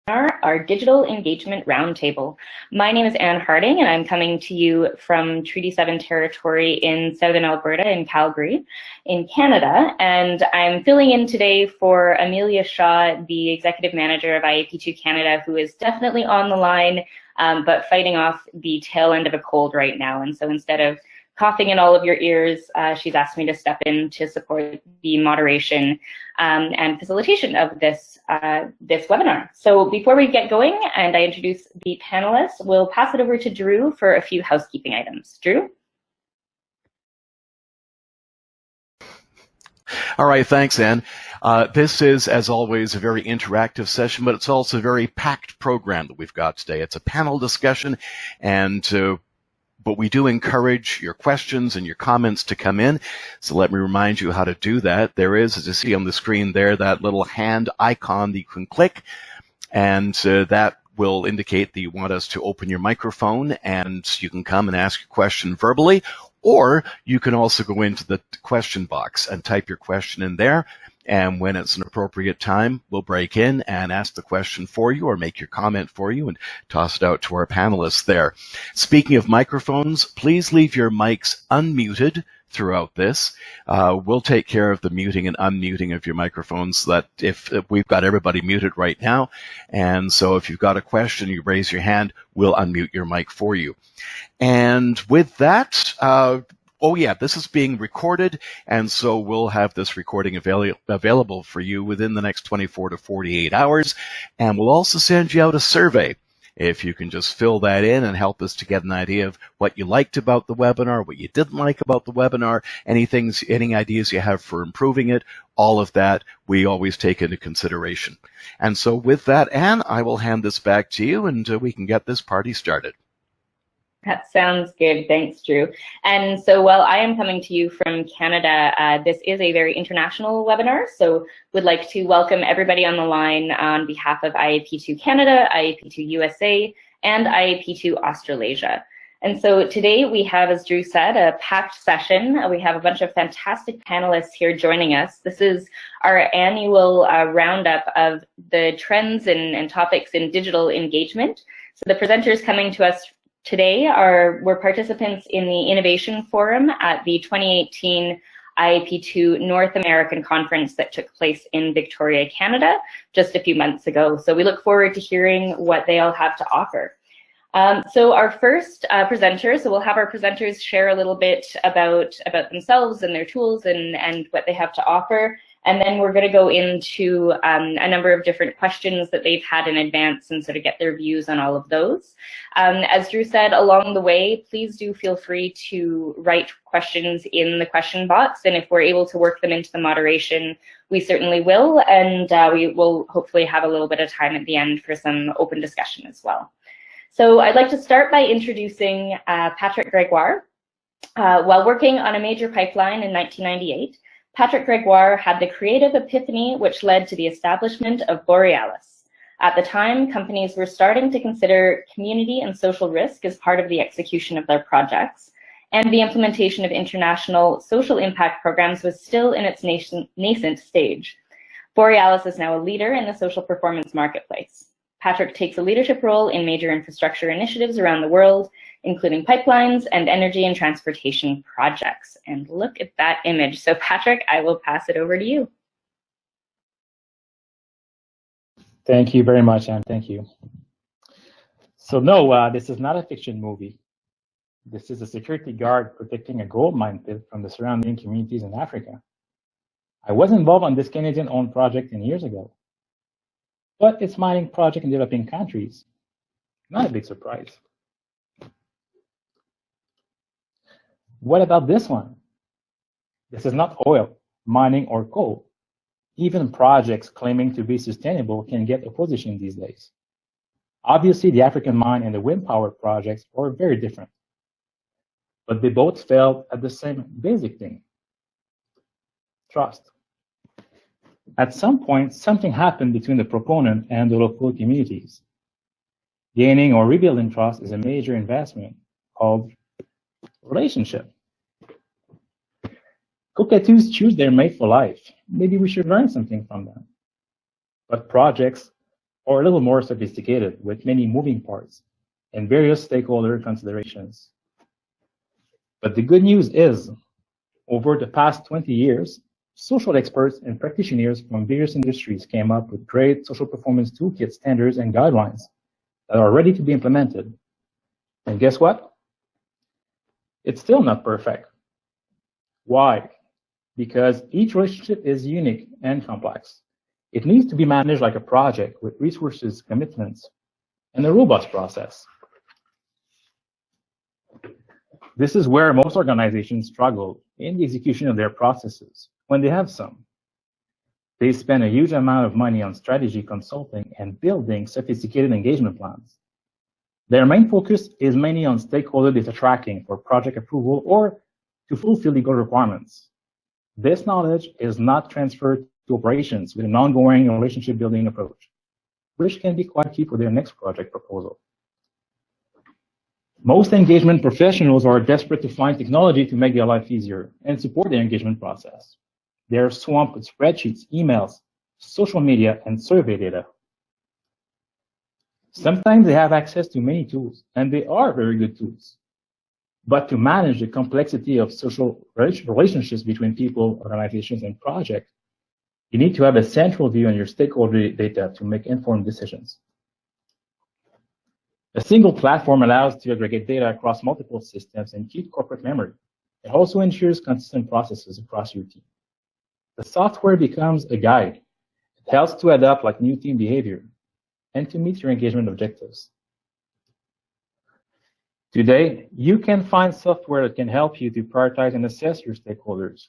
our Digital Engagement Roundtable. My name is Anne Harding, and I'm coming to you from Treaty 7 territory in southern Alberta in Calgary, in Canada. And I'm filling in today for Amelia Shaw, the Executive Manager of IAP2 Canada, who is definitely on the line, but fighting off the tail end of a cold right now. And so instead of coughing in all of your ears, she's asked me to step in to support the moderation and facilitation of this webinar. So before we get going and I introduce the panelists, we'll pass it over to Drew for a few housekeeping items. Drew? All right, thanks, Anne. This is, as always, a very interactive session, but it's also a very packed program that we've got today. It's a panel discussion, but we do encourage your questions and your comments to come in. So let me remind you how to do that. There is, as you see on the screen there, that little hand icon that you can click, and that will indicate that you want us to open your microphone, and you can come and ask your question verbally, or you can also go into the question box and type your question in there. And when it's an appropriate time, we'll break in and ask the question for you or make your comment for you and toss it out to our panelists there. Speaking of microphones, please leave your mics unmuted throughout this. We'll take care of the muting and unmuting of your microphones so that if we've got everybody muted right now. And so if you've got a question, you raise your hand, we'll unmute your mic for you. And with that, oh yeah, this is being recorded, and so we'll have this recording available for you within the next 24 to 48 hours, and we'll also send you out a survey. If you can just fill that in and help us to get an idea of what you liked about the webinar, what you didn't like about the webinar, any ideas you have for improving it, all of that we always take into consideration. And so with that, Anne, I will hand this back to you, and we can get this party started. That sounds good. Thanks, Drew. And so while I am coming to you from Canada, this is a very international webinar. So would like to welcome everybody on the line on behalf of IAP2 Canada, IAP2 USA, and IAP2 Australasia. And so today we have, as Drew said, a packed session. We have a bunch of fantastic panelists here joining us. This is our annual roundup of the trends and topics in digital engagement. So the presenters coming to us today were participants in the Innovation Forum at the 2018 IAP2 North American Conference that took place in Victoria, Canada, just a few months ago. So we look forward to hearing what they all have to offer. So our first presenter, so we'll have our presenters share a little bit about themselves and their tools and what they have to offer. And then we're going to go into a number of different questions that they've had in advance and sort of get their views on all of those. As Drew said, along the way, please do feel free to write questions in the question box. And if we're able to work them into the moderation, we certainly will. And we will hopefully have a little bit of time at the end for some open discussion as well. So I'd like to start by introducing Patrick Gregoire. While working on a major pipeline in 1998, Patrick Gregoire had the creative epiphany which led to the establishment of Borealis. At the time, companies were starting to consider community and social risk as part of the execution of their projects, and the implementation of international social impact programs was still in its nascent stage. Borealis is now a leader in the social performance marketplace. Patrick takes a leadership role in major infrastructure initiatives around the world, including pipelines and energy and transportation projects. And look at that image. So Patrick, I will pass it over to you. Thank you very much, Anne. Thank you. So no, this is not a fiction movie. This is a security guard protecting a gold mine pit from the surrounding communities in Africa. I was involved on this Canadian-owned project 10 years ago. But it's mining project in developing countries. Not a big surprise. What about this one? This is not oil, mining, or coal. Even projects claiming to be sustainable can get opposition these days. Obviously, the African mine and the wind power projects are very different. But they both failed at the same basic thing: trust. At some point, something happened between the proponent and the local communities. Gaining or rebuilding trust is a major investment called relationship. Cockatoos choose their mate for life. Maybe we should learn something from them. But projects or a little more sophisticated with many moving parts and various stakeholder considerations. But the good news is, over the past 20 years, social experts and practitioners from various industries came up with great social performance toolkit standards and guidelines that are ready to be implemented. And guess what? It's still not perfect. Why? Because each relationship is unique and complex. It needs to be managed like a project with resources, commitments, and a robust process. This is where most organizations struggle in the execution of their processes, when they have some. They spend a huge amount of money on strategy consulting and building sophisticated engagement plans. Their main focus is mainly on stakeholder data tracking for project approval or to fulfill legal requirements. This knowledge is not transferred to operations with an ongoing relationship building approach, which can be quite key for their next project proposal. Most engagement professionals are desperate to find technology to make their life easier and support their engagement process. They are swamped with spreadsheets, emails, social media, and survey data. Sometimes they have access to many tools, and they are very good tools. But to manage the complexity of social relationships between people, organizations, and projects, you need to have a central view on your stakeholder data to make informed decisions. A single platform allows to aggregate data across multiple systems and keep corporate memory. It also ensures consistent processes across your team. The software becomes a guide. It helps to adapt like new team behavior and to meet your engagement objectives. Today, you can find software that can help you to prioritize and assess your stakeholders.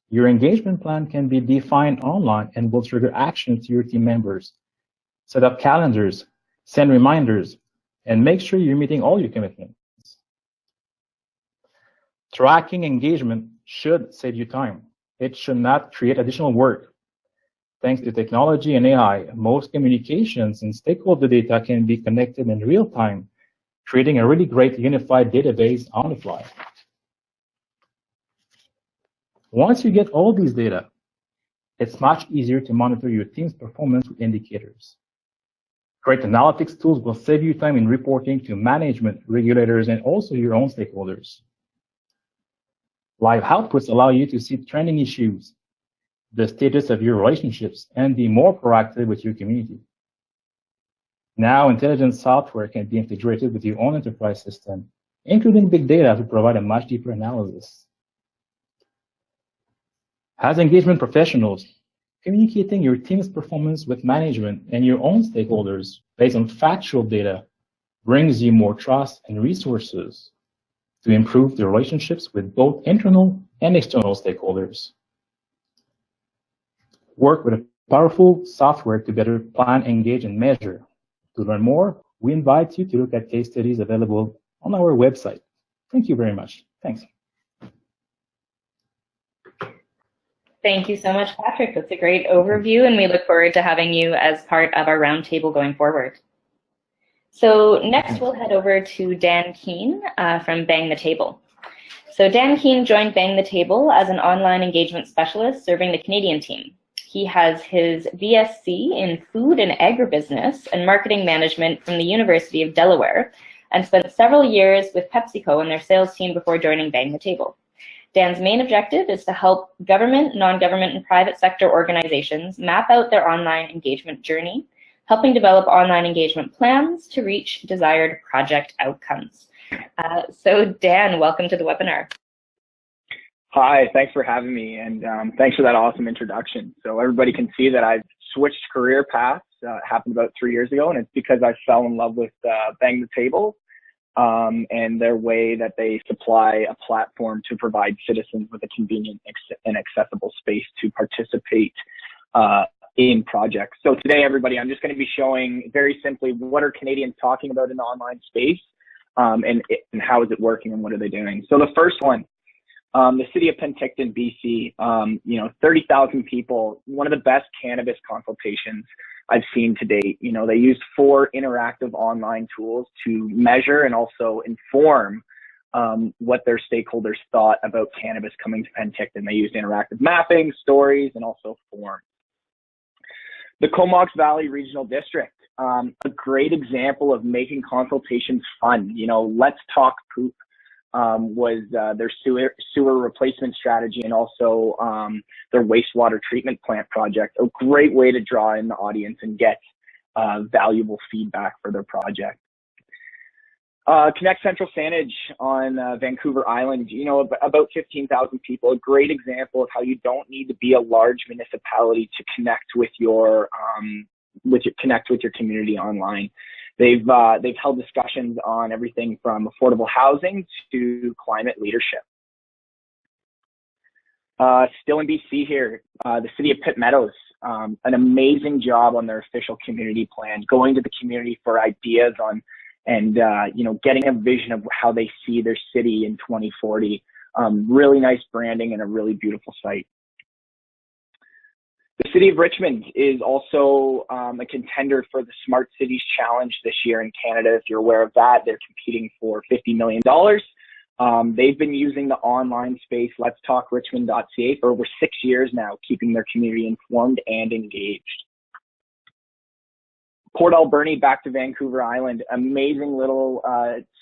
Your engagement plan can be defined online and will trigger action to your team members. Set up calendars, send reminders, and make sure you're meeting all your commitments. Tracking engagement should save you time. It should not create additional work. Thanks to technology and AI, most communications and stakeholder data can be connected in real time, creating a really great unified database on the fly. Once you get all these data, it's much easier to monitor your team's performance with indicators. Great analytics tools will save you time in reporting to management, regulators, and also your own stakeholders. Live outputs allow you to see trending issues, the status of your relationships, and be more proactive with your community. Now, intelligent software can be integrated with your own enterprise system, including big data to provide a much deeper analysis. As engagement professionals, communicating your team's performance with management and your own stakeholders based on factual data brings you more trust and resources to improve the relationships with both internal and external stakeholders. Work with a powerful software to better plan, engage, and measure. To learn more, we invite you to look at case studies available on our website. Thank you very much. Thanks. Thank you so much, Patrick. That's a great overview, and we look forward to having you as part of our roundtable going forward. So next, we'll head over to Dan Keane from Bang the Table. So Dan Keane joined Bang the Table as an online engagement specialist serving the Canadian team. He has his BSc in Food and Agribusiness and Marketing Management from the University of Delaware and spent several years with PepsiCo and their sales team before joining Bang the Table. Dan's main objective is to help government, non-government, and private sector organizations map out their online engagement journey, helping develop online engagement plans to reach desired project outcomes. So Dan, welcome to the webinar. Hi, thanks for having me, and thanks for that awesome introduction. So everybody can see that I've switched career paths. It happened about 3 years ago, and it's because I fell in love with Bang the Table and their way that they supply a platform to provide citizens with a convenient and accessible space to participate in projects. So today, everybody, I'm just going to be showing very simply what are Canadians talking about in the online space and how is it working and what are they doing. So the first one, the city of Penticton, BC, 30,000 people, one of the best cannabis consultations I've seen to date. They used 4 interactive online tools to measure and also inform what their stakeholders thought about cannabis coming to Penticton. They used interactive mapping, stories, and also forms. The Comox Valley Regional District, a great example of making consultations fun. You know, Let's Talk Poop was their sewer replacement strategy, and also their wastewater treatment plant project. A great way to draw in the audience and get valuable feedback for their project. Connect Central Sandage on Vancouver Island, you know, about 15,000 people. A great example of how you don't need to be a large municipality to connect with your community online. They've held discussions on everything from affordable housing to climate leadership. Still in BC here, the city of Pitt Meadows, an amazing job on their official community plan, going to the community for ideas on and you know, getting a vision of how they see their city in 2040. Really nice branding and a really beautiful site. The City of Richmond is also a contender for the Smart Cities Challenge this year in Canada. If you're aware of that, they're competing for $50 million. They've been using the online space, letstalkrichmond.ca, for over 6 years now, keeping their community informed and engaged. Port Alberni, back to Vancouver Island, amazing little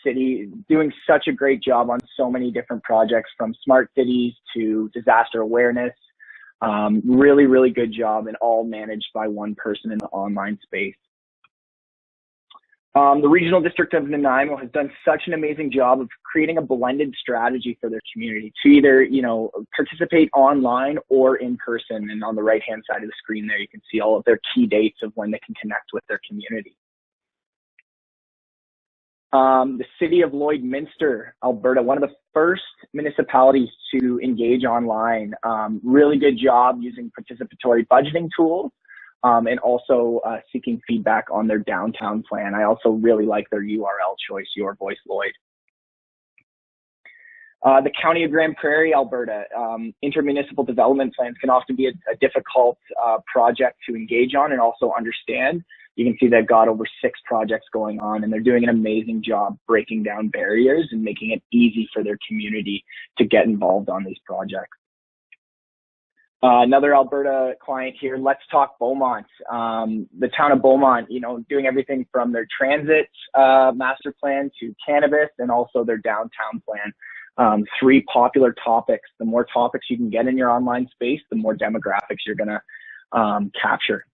city, doing such a great job on so many different projects, from smart cities to disaster awareness. Really, really good job, and all managed by one person in the online space. The Regional District of Nanaimo has done such an amazing job of creating a blended strategy for their community to either, you know, participate online or in person. And on the right-hand side of the screen there, you can see all of their key dates of when they can connect with their community. The City of Lloydminster, Alberta, one of the first municipalities to engage online. Really good job using participatory budgeting tools. And also seeking feedback on their downtown plan. I also really like their URL choice, Your Voice Lloyd. The County of Grand Prairie, Alberta, intermunicipal development plans can often be a difficult project to engage on and also understand. You can see they've got over 6 projects going on, and they're doing an amazing job breaking down barriers and making it easy for their community to get involved on these projects. Another Alberta client here, Let's Talk Beaumont. The town of Beaumont, you know, doing everything from their transit master plan to cannabis, and also their downtown plan. 3 popular topics. The more topics you can get in your online space, the more demographics you're going to capture.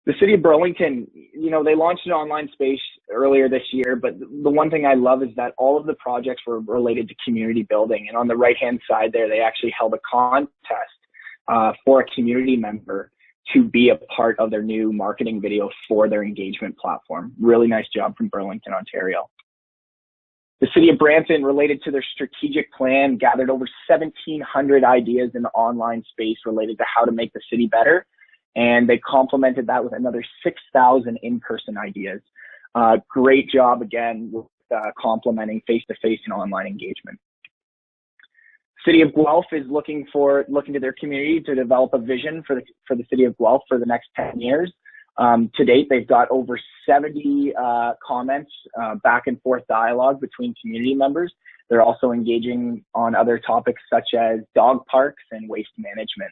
The City of Burlington, you know, they launched an online space earlier this year, but the one thing I love is that all of the projects were related to community building. And on the right-hand side there, they actually held a contest for a community member to be a part of their new marketing video for their engagement platform. Really nice job from Burlington, Ontario. The City of Brampton, related to their strategic plan, gathered over 1,700 ideas in the online space related to how to make the city better. And they complemented that with another 6,000 in-person ideas. Great job, again, with complementing face-to-face and online engagement. City of Guelph is looking to their community to develop a vision for the City of Guelph for the next 10 years. To date, they've got over 70 comments, back and forth dialogue between community members. They're also engaging on other topics such as dog parks and waste management.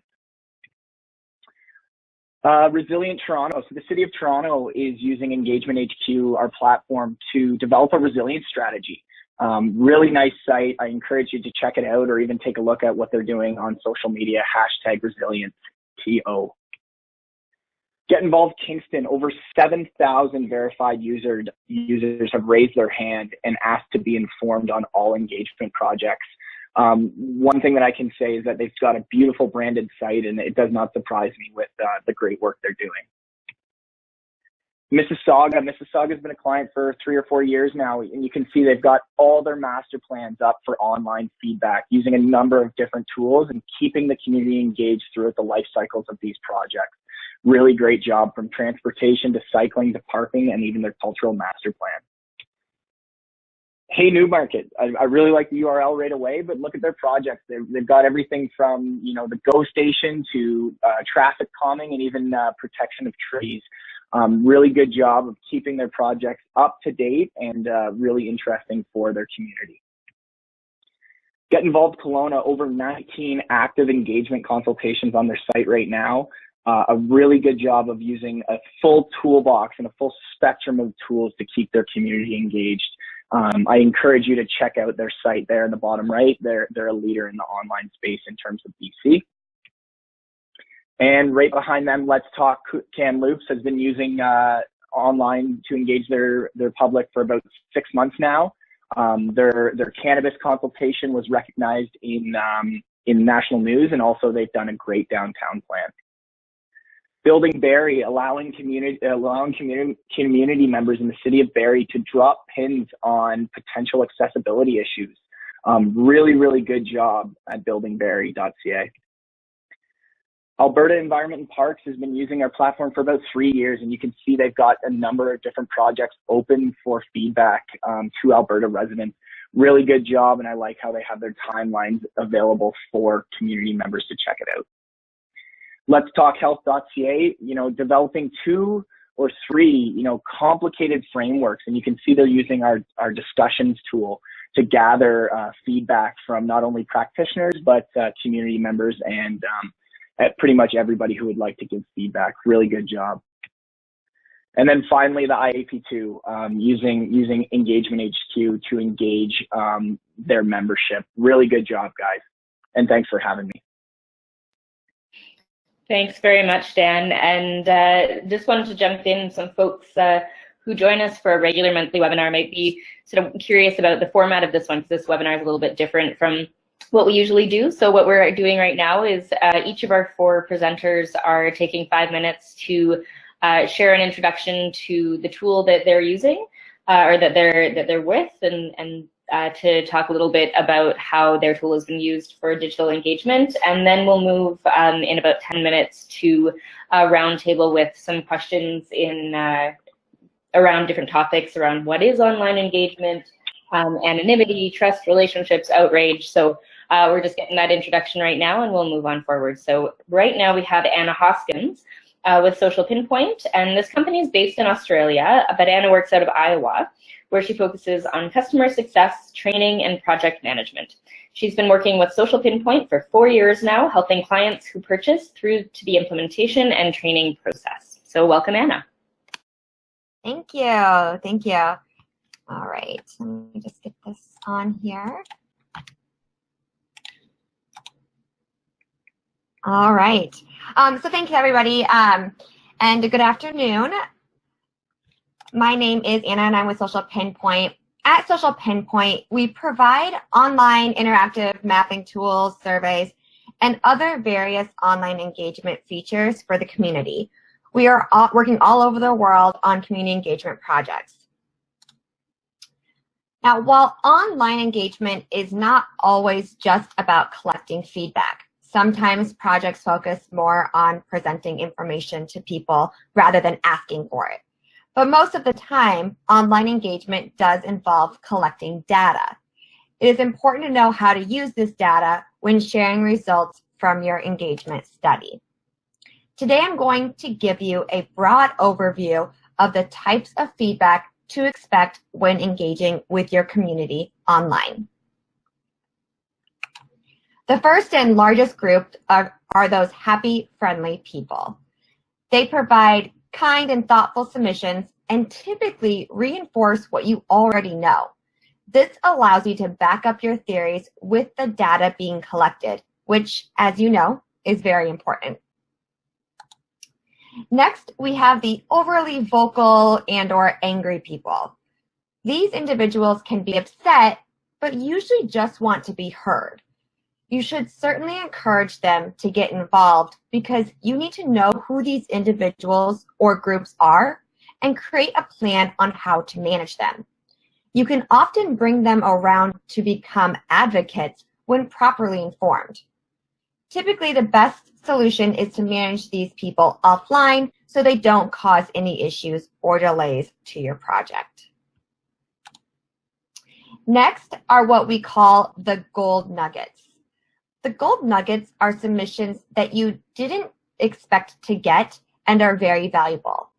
Resilient Toronto. So the City of Toronto is using Engagement HQ, our platform, to develop a resilience strategy. Really nice site. I encourage you to check it out, or even take a look at what they're doing on social media, #ResilienceTO. Get Involved Kingston. Over 7,000 verified users have raised their hand and asked to be informed on all engagement projects. One thing that I can say is that they've got a beautiful branded site, and it does not surprise me with the great work they're doing. Mississauga's been a client for 3 or 4 years now, and you can see they've got all their master plans up for online feedback using a number of different tools and keeping the community engaged throughout the life cycles of these projects. Really great job, from transportation to cycling to parking, and even their cultural master plan. Hey Newmarket, I really like the URL right away, but look at their projects. They've got everything from, you know, the GO station to traffic calming and even protection of trees. Really good job of keeping their projects up to date and really interesting for their community. Get Involved Kelowna, over 19 active engagement consultations on their site right now. a really good job of using a full toolbox and a full spectrum of tools to keep their community engaged. I encourage you to check out their site there in the bottom right. They're a leader in the online space in terms of BC. And right behind them, Let's Talk Kamloops has been using online to engage their public for about 6 months now. Their cannabis consultation was recognized in national news, and also they've done a great downtown plan. Building Barrie, allowing community members in the city of Barrie to drop pins on potential accessibility issues. Really good job at buildingbarrie.ca. Alberta Environment and Parks has been using our platform for about 3 years, and you can see they've got a number of different projects open for feedback to Alberta residents. Really good job, and I like how they have their timelines available for community members to check it out. Let's Talk Health.ca, developing 2 or 3, complicated frameworks, and you can see they're using our discussions tool to gather feedback from not only practitioners but community members and pretty much everybody who would like to give feedback. Really good job. And then finally, the IAP2 using Engagement HQ to engage their membership. Really good job, guys, and thanks for having me. Thanks very much, Dan. And just wanted to jump in. Some folks who join us for a regular monthly webinar might be sort of curious about the format of this one, because this webinar is a little bit different from what we usually do. So what we're doing right now is each of our 4 presenters are taking 5 minutes to share an introduction to the tool that they're using or that they're with, and to talk a little bit about how their tool has been used for digital engagement. And then we'll move in about 10 minutes to a roundtable with some questions around different topics around what is online engagement, anonymity, trust, relationships, outrage. So we're just getting that introduction right now, and we'll move on forward. So right now we have Anna Hoskins with Social Pinpoint, and this company is based in Australia, but Anna works out of Iowa, where she focuses on customer success, training, and project management. She's been working with Social Pinpoint for 4 years now, helping clients who purchase through to the implementation and training process. So welcome, Anna. Thank you. Thank you. All right, let me just get this on here. All right. So thank you, everybody, and good afternoon. My name is Anna, and I'm with Social Pinpoint. At Social Pinpoint, we provide online interactive mapping tools, surveys, and other various online engagement features for the community. We are working all over the world on community engagement projects. Now, while online engagement is not always just about collecting feedback, sometimes projects focus more on presenting information to people rather than asking for it. But most of the time, online engagement does involve collecting data. It is important to know how to use this data when sharing results from your engagement study. Today, I'm going to give you a broad overview of the types of feedback to expect when engaging with your community online. The first and largest group are those happy, friendly people. They provide kind and thoughtful submissions and typically reinforce what you already know. This allows you to back up your theories with the data being collected, which, as you know, is very important. Next, we have the overly vocal and/or angry people. These individuals can be upset, but usually just want to be heard. You should certainly encourage them to get involved because you need to know who these individuals or groups are and create a plan on how to manage them. You can often bring them around to become advocates when properly informed. Typically, the best solution is to manage these people offline so they don't cause any issues or delays to your project. Next are what we call the gold nuggets. The gold nuggets are submissions that you didn't expect to get and are very valuable.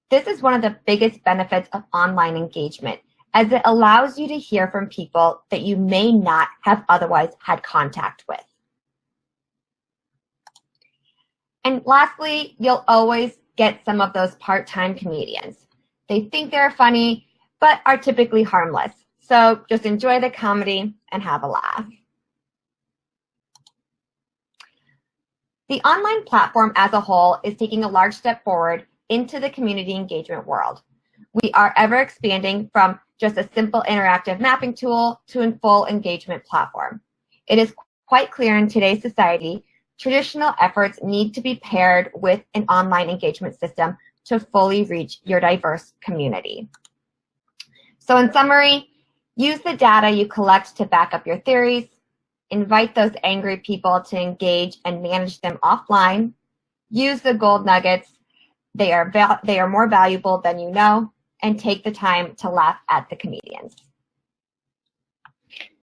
This is one of the biggest benefits of online engagement, as it allows you to hear from people that you may not have otherwise had contact with. And lastly, you'll always get some of those part-time comedians. They think they're funny, but are typically harmless. So just enjoy the comedy and have a laugh. The online platform as a whole is taking a large step forward into the community engagement world. We are ever expanding from just a simple interactive mapping tool to a full engagement platform. It is quite clear in today's society, traditional efforts need to be paired with an online engagement system to fully reach your diverse community. So in summary, use the data you collect to back up your theories, invite those angry people to engage and manage them offline, use the gold nuggets, they are more valuable than you know, and take the time to laugh at the comedians.